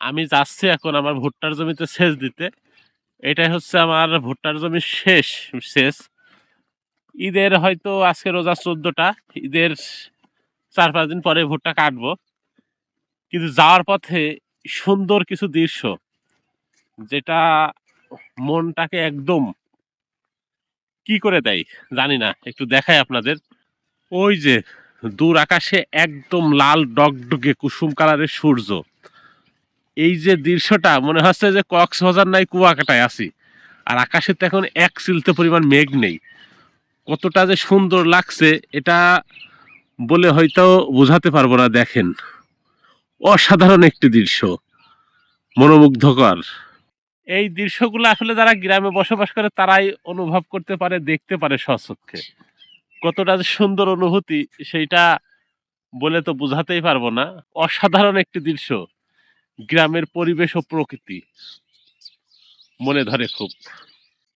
আমি যাচ্ছি এখন আমার ভুট্টার জমিতে সেচ দিতে। এটাই হচ্ছে আমার ভুট্টার জমির সেচ। ঈদের হয়তো আজকে রোজা 14টা, ঈদের 4-5 দিন পরে ভুট্টা কাটবো। কিন্তু যাওয়ার পথে সুন্দর কিছু দৃশ্য, যেটা মনটাকে একদম কি করে দেয় জানি না, একটু দেখাই আপনাদের। ওই যে দূর আকাশে একদম লাল ডগডগে কুসুম কালারের সূর্য, এই যে দৃশ্যটা মনে হচ্ছে যে কক্সবাজার নাই কুয়াকাটায় আছি। আর আকাশে তো এখন এক চিলতে পরিমাণ মেঘ নেই। কতটা যে সুন্দর লাগছে এটা বলে হয়তো বোঝাতে পারবো না। দেখেন, অসাধারণ একটি দৃশ্য, মনোমুগ্ধকর। এই দৃশ্যগুলো আসলে যারা গ্রামে বসবাস করে তারাই অনুভব করতে পারে, দেখতে পারে স্বচক্ষে। কতটা যে সুন্দর অনুভূতি সেইটা বলে তো বোঝাতেই পারবো না। অসাধারণ একটি দৃশ্য, গ্রামের পরিবেশ ও প্রকৃতি মনে ধরে খুব।